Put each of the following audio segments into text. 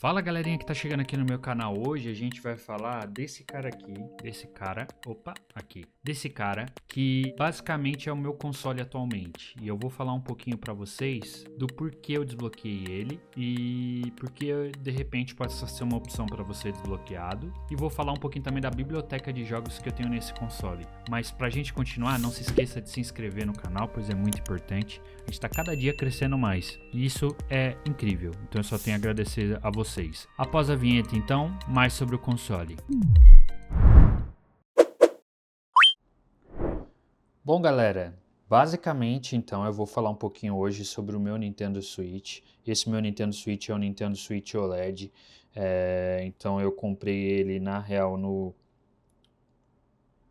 Fala galerinha que tá chegando aqui no meu canal. Hoje a gente vai falar desse cara que basicamente é o meu console atualmente. E eu vou falar um pouquinho pra vocês do porquê eu desbloqueei ele e porque de repente pode ser uma opção pra você desbloqueado. E vou falar um pouquinho também da biblioteca de jogos que eu tenho nesse console. Mas pra gente continuar, não se esqueça de se inscrever no canal, pois é muito importante. A gente tá cada dia crescendo mais e isso é incrível. Então eu só tenho a agradecer a vocês. Após a vinheta, então, mais sobre o console. Bom, galera, basicamente, então, eu vou falar um pouquinho hoje sobre o meu Nintendo Switch. Esse meu Nintendo Switch é o Nintendo Switch OLED. Então eu comprei ele, na real,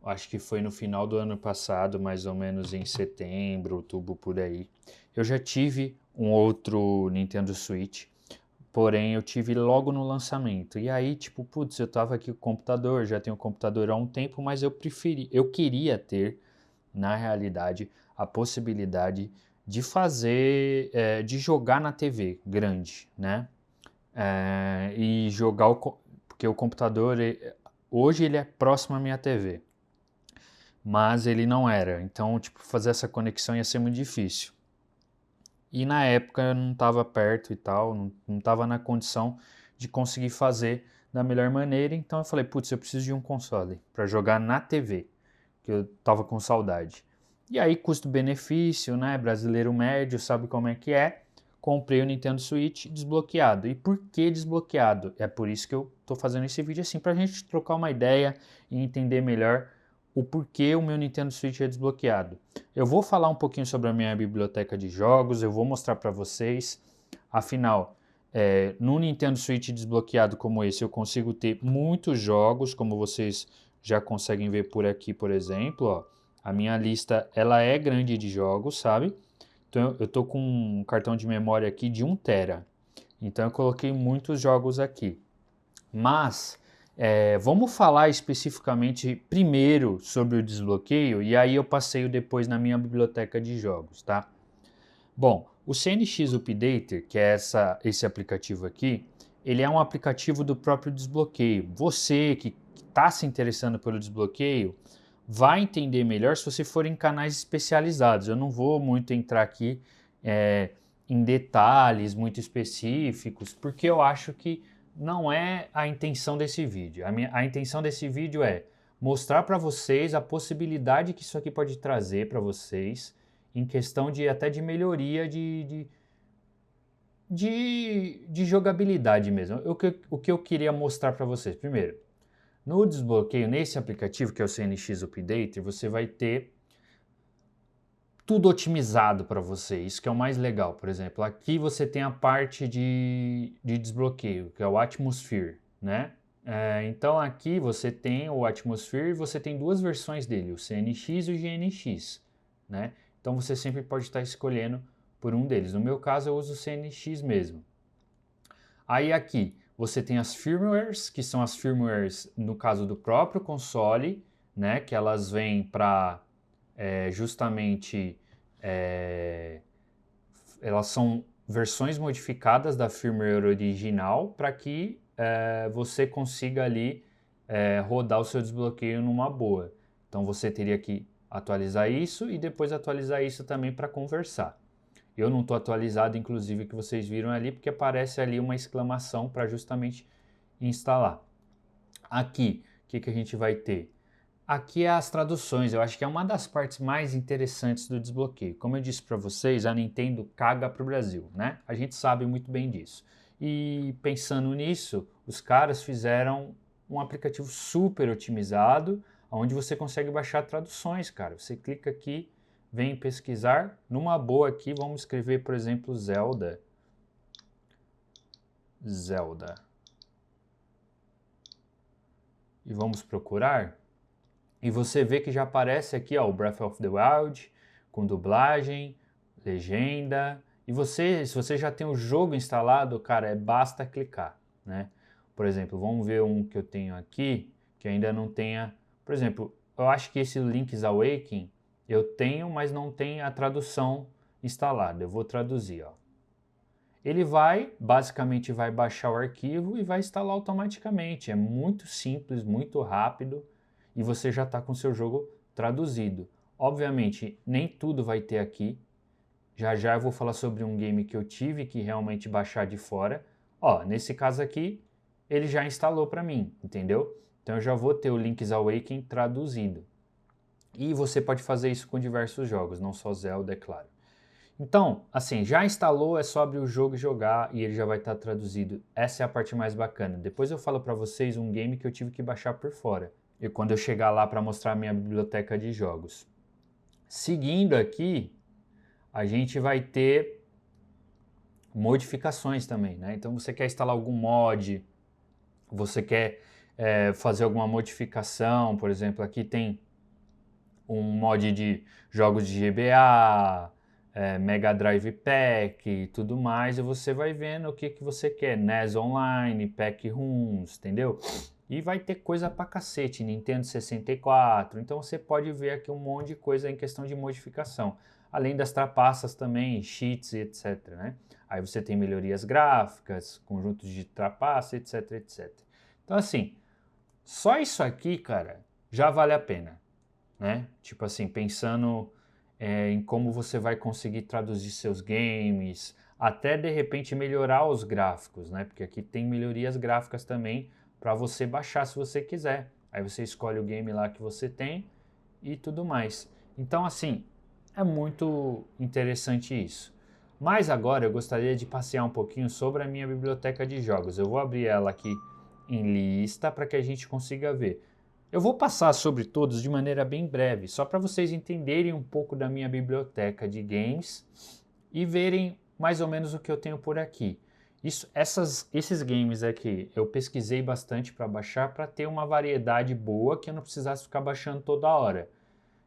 acho que foi no final do ano passado, mais ou menos em setembro, outubro, por aí. Eu já tive um outro Nintendo Switch, porém eu tive logo no lançamento. E aí, tipo, putz, eu tava aqui com o computador, já tenho o computador há um tempo, mas eu queria ter, na realidade, a possibilidade de fazer, de jogar na TV grande, né? E jogar porque o computador, hoje ele é próximo à minha TV, mas ele não era. Então, tipo, fazer essa conexão ia ser muito difícil. E na época eu não estava perto e tal, não estava na condição de conseguir fazer da melhor maneira, então eu falei, putz, eu preciso de um console para jogar na TV, que eu tava com saudade. E aí, custo-benefício, né, brasileiro médio, sabe como é que é, comprei o Nintendo Switch desbloqueado. E por que desbloqueado? É por isso que eu tô fazendo esse vídeo assim, pra gente trocar uma ideia e entender melhor o porquê o meu Nintendo Switch é desbloqueado. Eu vou falar um pouquinho sobre a minha biblioteca de jogos, eu vou mostrar para vocês. Afinal, no Nintendo Switch desbloqueado como esse, eu consigo ter muitos jogos, como vocês já conseguem ver por aqui, por exemplo. Ó, a minha lista ela é grande de jogos, sabe? Então eu tô com um cartão de memória aqui de 1 tera. Então eu coloquei muitos jogos aqui. Mas vamos falar especificamente primeiro sobre o desbloqueio e aí eu passeio depois na minha biblioteca de jogos, tá? Bom, o CNX Updater, que é esse aplicativo aqui, ele é um aplicativo do próprio desbloqueio. Você que está se interessando pelo desbloqueio vai entender melhor se você for em canais especializados. Eu não vou muito entrar aqui em detalhes muito específicos, porque eu acho que não é a intenção desse vídeo. A intenção desse vídeo é mostrar para vocês a possibilidade que isso aqui pode trazer para vocês em questão de até de melhoria de jogabilidade mesmo. O que eu queria mostrar para vocês? Primeiro, no desbloqueio, nesse aplicativo que é o CNX Updater, você vai ter tudo otimizado para você, isso que é o mais legal. Por exemplo, aqui você tem a parte de desbloqueio, que é o Atmosphere, né? Então aqui você tem o Atmosphere e você tem duas versões dele, o CNX e o GNX, né? Então você sempre pode estar escolhendo por um deles. No meu caso eu uso o CNX mesmo. Aí aqui você tem as firmwares, que são as firmwares no caso do próprio console, né? Que elas vêm para justamente elas são versões modificadas da firmware original para que você consiga ali rodar o seu desbloqueio numa boa. Então você teria que atualizar isso e depois atualizar isso também para conversar. Eu não estou atualizado, inclusive, que vocês viram ali, porque aparece ali uma exclamação para justamente instalar. Aqui, o que a gente vai ter? Aqui é as traduções, eu acho que é uma das partes mais interessantes do desbloqueio. Como eu disse para vocês, a Nintendo caga para o Brasil, né? A gente sabe muito bem disso. E pensando nisso, os caras fizeram um aplicativo super otimizado, onde você consegue baixar traduções, cara. Você clica aqui, vem pesquisar, numa boa aqui, vamos escrever, por exemplo, Zelda. Zelda. E vamos procurar. E você vê que já aparece aqui ó, o Breath of the Wild, com dublagem, legenda. E se você já tem o jogo instalado, cara, basta clicar, né? Por exemplo, vamos ver um que eu tenho aqui, que ainda não tenha... Por exemplo, eu acho que esse Link's Awakening eu tenho, mas não tem a tradução instalada. Eu vou traduzir, ó. ele basicamente vai baixar o arquivo e vai instalar automaticamente. É muito simples, muito rápido e você já está com o seu jogo traduzido. Obviamente, nem tudo vai ter aqui. Já já eu vou falar sobre um game que eu tive que realmente baixar de fora. Ó, nesse caso aqui, ele já instalou para mim, entendeu? Então eu já vou ter o Link's Awakening traduzido. E você pode fazer isso com diversos jogos, não só Zelda, é claro. Então, assim, já instalou, é só abrir o jogo e jogar e ele já vai estar traduzido. Essa é a parte mais bacana. Depois eu falo para vocês um game que eu tive que baixar por fora. E quando eu chegar lá para mostrar a minha biblioteca de jogos. Seguindo aqui, a gente vai ter modificações também, né? Então você quer instalar algum mod, você quer fazer alguma modificação, por exemplo, aqui tem um mod de jogos de GBA, Mega Drive Pack e tudo mais, e você vai vendo o que você quer, NES Online, Pack Rooms, entendeu? E vai ter coisa pra cacete, Nintendo 64, então você pode ver aqui um monte de coisa em questão de modificação. Além das trapaças também, cheats e etc, né? Aí você tem melhorias gráficas, conjuntos de trapaça, etc, etc. Então assim, só isso aqui, cara, já vale a pena, né? Tipo assim, pensando em como você vai conseguir traduzir seus games, até de repente melhorar os gráficos, né? Porque aqui tem melhorias gráficas também para você baixar se você quiser. Aí você escolhe o game lá que você tem e tudo mais. Então, assim, é muito interessante isso. Mas agora eu gostaria de passear um pouquinho sobre a minha biblioteca de jogos. Eu vou abrir ela aqui em lista para que a gente consiga ver. Eu vou passar sobre todos de maneira bem breve, só para vocês entenderem um pouco da minha biblioteca de games e verem mais ou menos o que eu tenho por aqui. Esses games aqui eu pesquisei bastante para baixar para ter uma variedade boa que eu não precisasse ficar baixando toda hora.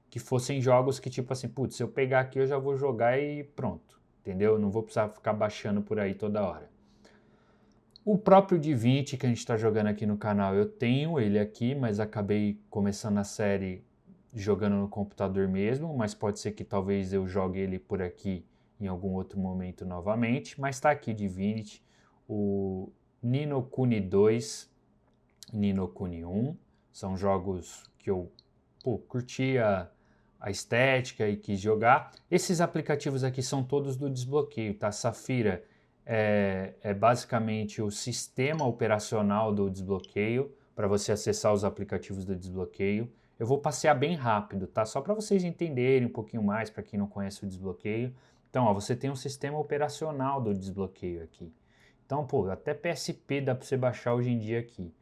Que fossem jogos que tipo assim, putz, se eu pegar aqui eu já vou jogar e pronto, entendeu? Não vou precisar ficar baixando por aí toda hora. O próprio Divinity que a gente está jogando aqui no canal, eu tenho ele aqui, mas acabei começando a série jogando no computador mesmo, mas pode ser que talvez eu jogue ele por aqui em algum outro momento novamente, mas está aqui Divinity, o Ni no Kuni 2, Ni no Kuni 1, são jogos que eu curti a estética e quis jogar. Esses aplicativos aqui são todos do desbloqueio, tá? Safira é basicamente o sistema operacional do desbloqueio para você acessar os aplicativos do desbloqueio. Eu vou passear bem rápido, tá? Só para vocês entenderem um pouquinho mais, para quem não conhece o desbloqueio. Então, ó, você tem um sistema operacional do desbloqueio aqui. Então, pô, até PSP dá para você baixar hoje em dia aqui.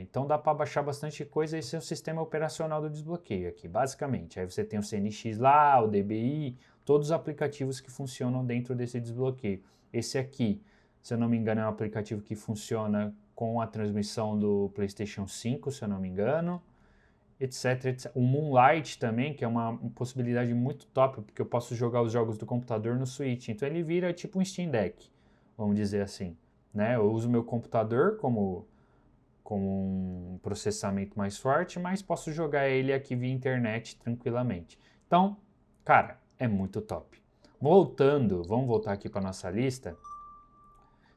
Então dá para baixar bastante coisa, esse é o sistema operacional do desbloqueio aqui, basicamente. Aí você tem o CNX lá, o DBI, todos os aplicativos que funcionam dentro desse desbloqueio. Esse aqui, se eu não me engano, é um aplicativo que funciona com a transmissão do PlayStation 5, se eu não me engano, etc, etc. O Moonlight também, que é uma possibilidade muito top, porque eu posso jogar os jogos do computador no Switch. Então ele vira tipo um Steam Deck, vamos dizer assim, né? Eu uso meu computador como um processamento mais forte, mas posso jogar ele aqui via internet tranquilamente. Então, cara, é muito top. Voltando, vamos voltar aqui para nossa lista.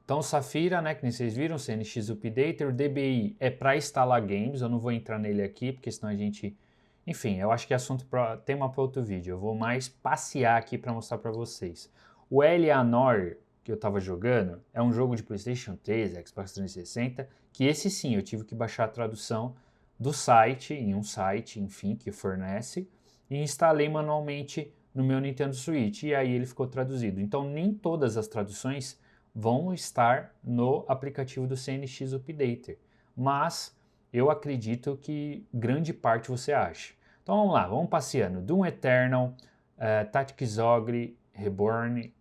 Então, Safira, né, que nem vocês viram, CNX Updater, o DBI é para instalar games, eu não vou entrar nele aqui, porque senão a gente... Enfim, eu acho que é assunto para tema para outro vídeo, eu vou mais passear aqui para mostrar para vocês. O Eleanor, que eu estava jogando, é um jogo de PlayStation 3, Xbox 360, que esse sim, eu tive que baixar a tradução do site, em um site, enfim, que fornece, e instalei manualmente no meu Nintendo Switch, e aí ele ficou traduzido. Então, nem todas as traduções vão estar no aplicativo do CNX Updater, mas eu acredito que grande parte você acha. Então vamos lá, vamos passeando. Doom Eternal, Tactics Ogre Reborn,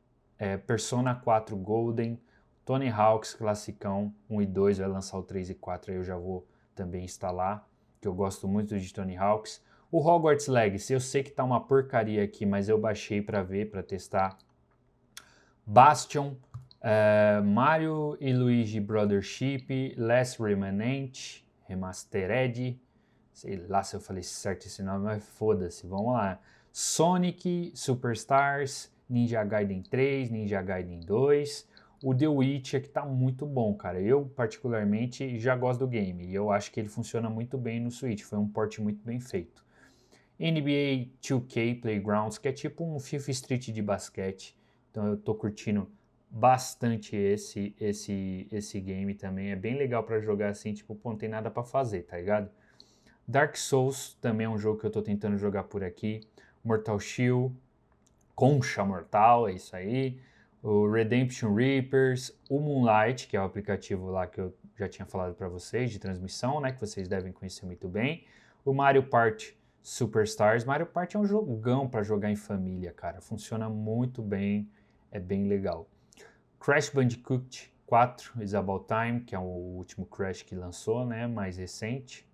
Persona 4 Golden, Tony Hawk's Classicão 1 e 2, vai lançar o 3 e 4, aí eu já vou também instalar, que eu gosto muito de Tony Hawk's. O Hogwarts Legacy, eu sei que tá uma porcaria aqui, mas eu baixei para ver, para testar. Bastion, Mario e Luigi Brothership, Last Remnant, Remastered, sei lá se eu falei certo esse nome, mas foda-se, vamos lá. Sonic Superstars, Ninja Gaiden 3, Ninja Gaiden 2. O The Witcher que tá muito bom, cara. Eu, particularmente, já gosto do game. E eu acho que ele funciona muito bem no Switch. Foi um port muito bem feito. NBA 2K Playgrounds, que é tipo um FIFA Street de basquete. Então eu tô curtindo bastante esse game também. É bem legal pra jogar assim, tipo, pô, não tem nada pra fazer, tá ligado? Dark Souls também é um jogo que eu tô tentando jogar por aqui. Mortal Shield, Concha Mortal, é isso aí. O Redemption Reapers, o Moonlight, que é o aplicativo lá que eu já tinha falado pra vocês, de transmissão, né, que vocês devem conhecer muito bem. O Mario Party Superstars. Mario Party é um jogão pra jogar em família, cara. Funciona muito bem, é bem legal. Crash Bandicoot 4 Is About Time, que é o último Crash que lançou, né, mais recente.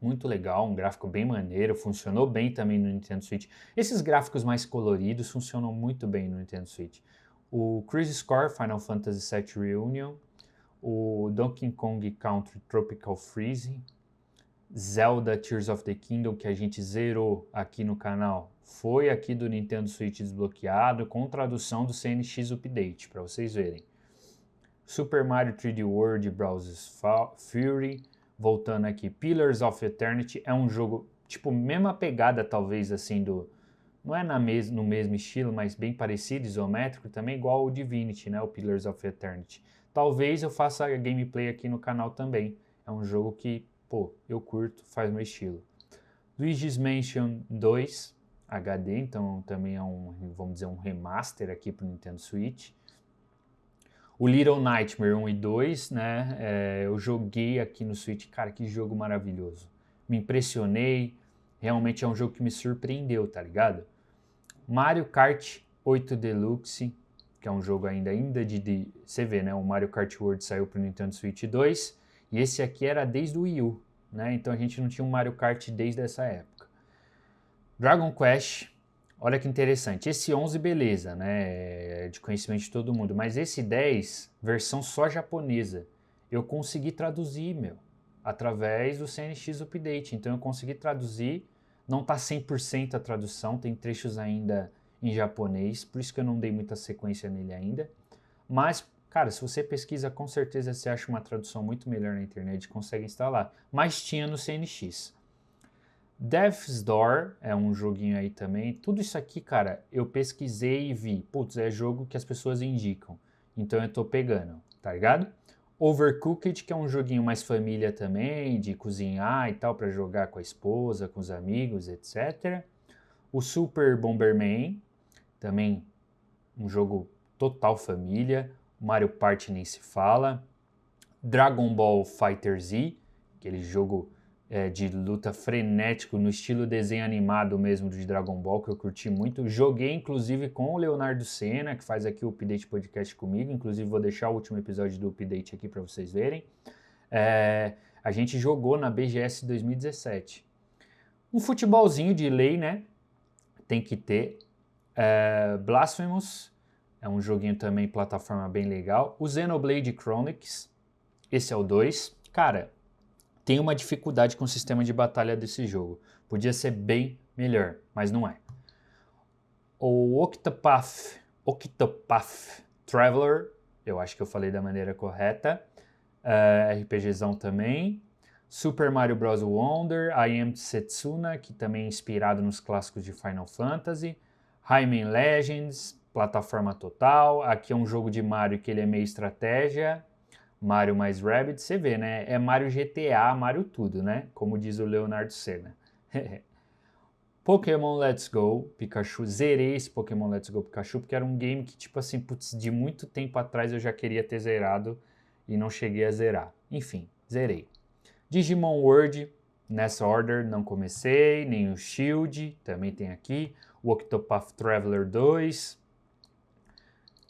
Muito legal, um gráfico bem maneiro, funcionou bem também no Nintendo Switch. Esses gráficos mais coloridos funcionam muito bem no Nintendo Switch. O Crisis Core Final Fantasy VII Reunion, o Donkey Kong Country Tropical Freeze, Zelda Tears of the Kingdom, que a gente zerou aqui no canal, foi aqui do Nintendo Switch desbloqueado, com tradução do CNX Update, para vocês verem. Super Mario 3D World Bowser's Fury, voltando aqui, Pillars of Eternity, é um jogo, tipo, mesma pegada talvez assim do... Não é no mesmo estilo, mas bem parecido, isométrico, também igual o Divinity, né, o Pillars of Eternity. Talvez eu faça gameplay aqui no canal também, é um jogo que, pô, eu curto, faz meu estilo. Luigi's Mansion 2 HD, então também é um, vamos dizer, um remaster aqui pro Nintendo Switch. O Little Nightmare 1 e 2, né, eu joguei aqui no Switch, cara, que jogo maravilhoso. Me impressionei, realmente é um jogo que me surpreendeu, tá ligado? Mario Kart 8 Deluxe, que é um jogo ainda de... Você vê, né, o Mario Kart World saiu pro Nintendo Switch 2, e esse aqui era desde o Wii U, né, então a gente não tinha um Mario Kart desde essa época. Dragon Quest, olha que interessante, esse 11 beleza, né, é de conhecimento de todo mundo, mas esse 10, versão só japonesa, eu consegui traduzir, meu, através do CNX Update, então eu consegui traduzir, não tá 100% a tradução, tem trechos ainda em japonês, por isso que eu não dei muita sequência nele ainda, mas, cara, se você pesquisa, com certeza você acha uma tradução muito melhor na internet e consegue instalar, mas tinha no CNX. Death's Door é um joguinho aí também. Tudo isso aqui, cara, eu pesquisei e vi. Putz, é jogo que as pessoas indicam. Então eu tô pegando, tá ligado? Overcooked, que é um joguinho mais família também, de cozinhar e tal, para jogar com a esposa, com os amigos, etc. O Super Bomberman, também um jogo total família. Mario Party nem se fala. Dragon Ball FighterZ, aquele jogo de luta frenético no estilo desenho animado mesmo de Dragon Ball, que eu curti muito. Joguei inclusive com o Leonardo Senna, que faz aqui o Update Podcast comigo, inclusive vou deixar o último episódio do Update aqui para vocês verem. A gente jogou na BGS 2017. Um futebolzinho de lei, né? Tem que ter. Blasphemous, é um joguinho também, plataforma bem legal. O Xenoblade Chronicles, esse é o 2. Cara, tem uma dificuldade com o sistema de batalha desse jogo. Podia ser bem melhor, mas não é. O Octopath Traveler, eu acho que eu falei da maneira correta. RPGzão também. Super Mario Bros. Wonder, I Am Setsuna, que também é inspirado nos clássicos de Final Fantasy. Rayman Legends, plataforma total. Aqui é um jogo de Mario que ele é meio estratégia. Mario mais Rabbids, você vê, né? É Mario GTA, Mario tudo, né? Como diz o Leonardo Senna. Pokémon Let's Go Pikachu. Zerei esse Pokémon Let's Go Pikachu, porque era um game que, tipo assim, putz, de muito tempo atrás eu já queria ter zerado e não cheguei a zerar. Enfim, zerei. Digimon World, nessa order, não comecei, nem o Shield, também tem aqui. O Octopath Traveler 2.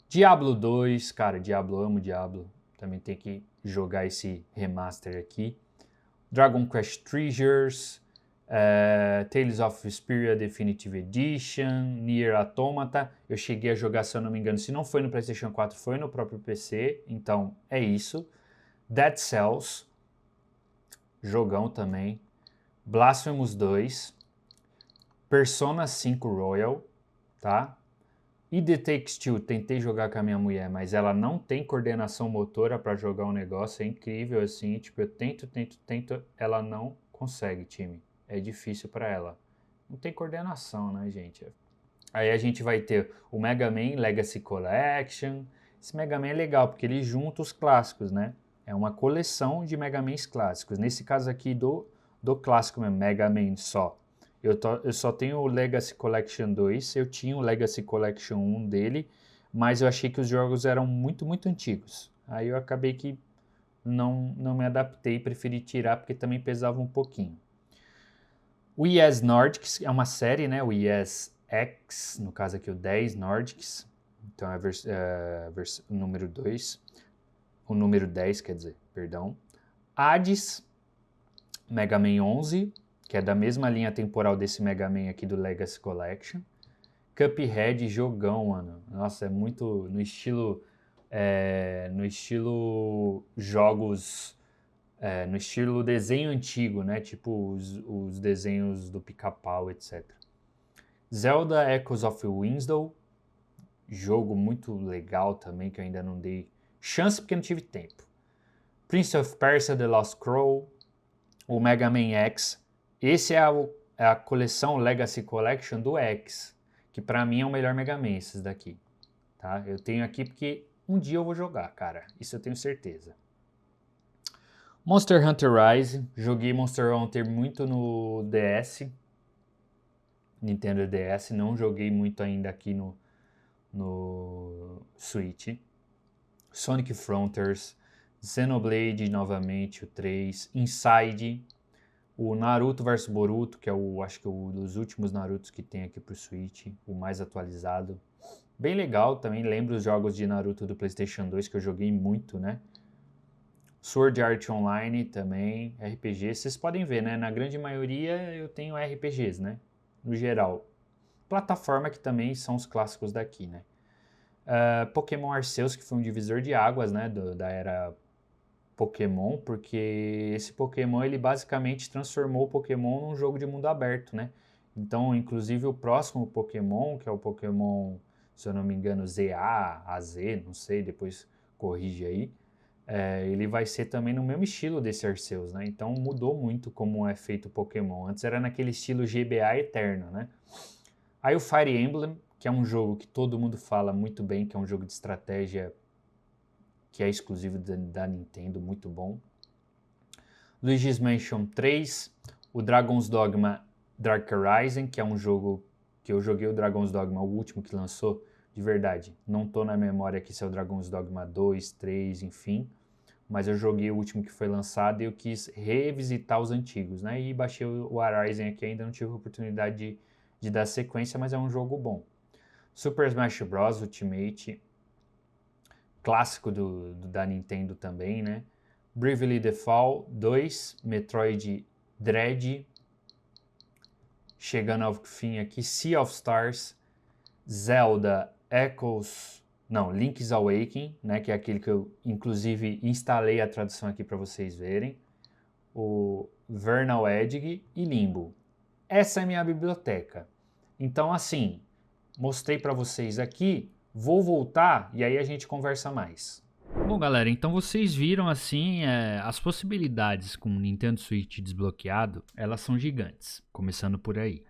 Diablo 2, cara, Diablo, amo Diablo. Também tem que jogar esse remaster aqui. Dragon Quest Treasures, Tales of Vesperia Definitive Edition, Nier Automata. Eu cheguei a jogar, se eu não me engano, se não foi no PlayStation 4, foi no próprio PC. Então, é isso. Dead Cells, jogão também. Blasphemous 2. Persona 5 Royal, tá? E The Takes Two, tentei jogar com a minha mulher, mas ela não tem coordenação motora para jogar um negócio, é incrível assim, tipo, eu tento, ela não consegue, time. É difícil para ela. Não tem coordenação, né, gente? Aí a gente vai ter o Mega Man Legacy Collection. Esse Mega Man é legal, porque ele junta os clássicos, né? É uma coleção de Mega Mans clássicos. Nesse caso aqui do clássico mesmo, Mega Man só. Eu só tenho o Legacy Collection 2, eu tinha o Legacy Collection 1 dele, mas eu achei que os jogos eram muito, muito antigos. Aí eu acabei que não me adaptei, preferi tirar porque também pesava um pouquinho. O Yes Nordics é uma série, né? O Yes X, no caso aqui o 10 Nordics, então é o número 2, o número 10, quer dizer, perdão. Hades, Mega Man 11, que é da mesma linha temporal desse Mega Man aqui do Legacy Collection. Cuphead, jogão, mano. Nossa, é muito no estilo jogos, no estilo desenho antigo, né? Tipo os desenhos do Pica-Pau, etc. Zelda Echoes of Windsor, jogo muito legal também, que eu ainda não dei chance porque não tive tempo. Prince of Persia The Lost Crown, o Mega Man X. Esse é a coleção Legacy Collection do X, que pra mim é o melhor Mega Man, esses daqui. Tá? Eu tenho aqui porque um dia eu vou jogar, cara. Isso eu tenho certeza. Monster Hunter Rise. Joguei Monster Hunter muito no DS. Nintendo DS. Não joguei muito ainda aqui no Switch. Sonic Frontiers. Xenoblade novamente, o 3. Inside. O Naruto vs Boruto, que é acho que um dos últimos Narutos que tem aqui pro Switch. O mais atualizado. Bem legal também. Lembro os jogos de Naruto do PlayStation 2 que eu joguei muito, né? Sword Art Online também, RPG. Vocês podem ver, né? Na grande maioria eu tenho RPGs, né? No geral. Plataforma que também são os clássicos daqui, né? Pokémon Arceus, que foi um divisor de águas, né? Da era Pokémon, porque esse Pokémon, ele basicamente transformou o Pokémon num jogo de mundo aberto, né? Então, inclusive, o próximo Pokémon, que é o Pokémon, se eu não me engano, ZA, AZ, não sei, depois corrige aí, ele vai ser também no mesmo estilo desse Arceus, né? Então mudou muito como é feito o Pokémon. Antes era naquele estilo GBA eterno, né? Aí o Fire Emblem, que é um jogo que todo mundo fala muito bem, que é um jogo de estratégia que é exclusivo da Nintendo, muito bom. Luigi's Mansion 3, o Dragon's Dogma Dark Horizon, que é um jogo que eu joguei o Dragon's Dogma, o último que lançou, de verdade. Não tô na memória aqui se é o Dragon's Dogma 2, 3, enfim. Mas eu joguei o último que foi lançado e eu quis revisitar os antigos, né? E baixei o Horizon aqui, ainda não tive a oportunidade de dar sequência, mas é um jogo bom. Super Smash Bros. Ultimate, clássico da Nintendo também, né? Bravely Default 2, Metroid Dread, chegando ao fim aqui, Sea of Stars, Zelda Link's Awakening, né, que é aquele que eu inclusive instalei a tradução aqui para vocês verem, o Vernal Edge e Limbo. Essa é a minha biblioteca. Então assim, mostrei para vocês aqui, vou voltar e aí a gente conversa mais. Bom, galera, então vocês viram assim, as possibilidades com o Nintendo Switch desbloqueado, elas são gigantes, começando por aí.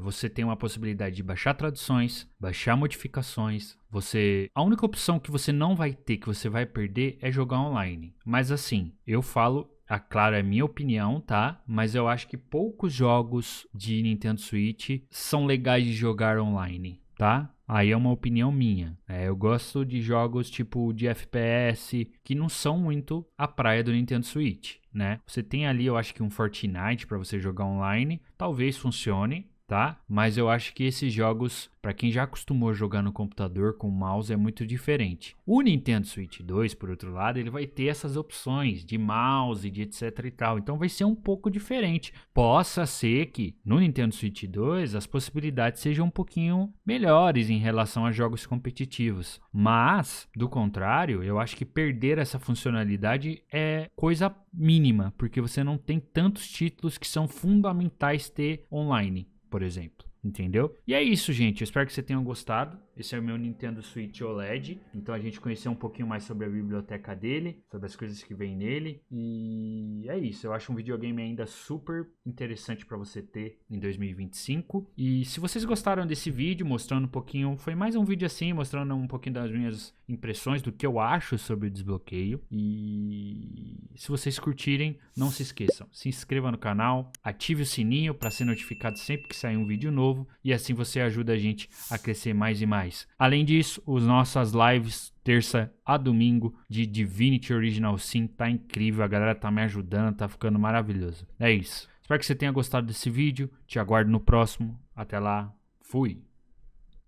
Você tem uma possibilidade de baixar traduções, baixar modificações, a única opção que você não vai ter, que você vai perder, é jogar online. Mas assim, eu falo, claro, é minha opinião, tá? Mas eu acho que poucos jogos de Nintendo Switch são legais de jogar online, tá? Aí é uma opinião minha. Eu gosto de jogos tipo de FPS que não são muito a praia do Nintendo Switch, né? Você tem ali, eu acho que um Fortnite para você jogar online, talvez funcione, tá? Mas eu acho que esses jogos, para quem já acostumou a jogar no computador com mouse, é muito diferente. O Nintendo Switch 2, por outro lado, ele vai ter essas opções de mouse, de etc e tal. Então vai ser um pouco diferente. Possa ser que no Nintendo Switch 2 as possibilidades sejam um pouquinho melhores em relação a jogos competitivos. Mas, do contrário, eu acho que perder essa funcionalidade é coisa mínima, porque você não tem tantos títulos que são fundamentais ter online, por exemplo. Entendeu? E é isso, gente. Eu espero que vocês tenham gostado. Esse é o meu Nintendo Switch OLED, então a gente conheceu um pouquinho mais sobre a biblioteca dele, sobre as coisas que vem nele, e é isso. Eu acho um videogame ainda super interessante para você ter em 2025. E se vocês gostaram desse vídeo, mostrando um pouquinho, foi mais um vídeo assim, mostrando um pouquinho das minhas impressões, do que eu acho sobre o desbloqueio. E se vocês curtirem, não se esqueçam, se inscreva no canal, ative o sininho para ser notificado sempre que sair um vídeo novo, e assim você ajuda a gente a crescer mais e mais. Além disso, as nossas lives terça a domingo de Divinity Original Sin tá incrível, a galera tá me ajudando, tá ficando maravilhoso. É isso. Espero que você tenha gostado desse vídeo, te aguardo no próximo. Até lá, fui!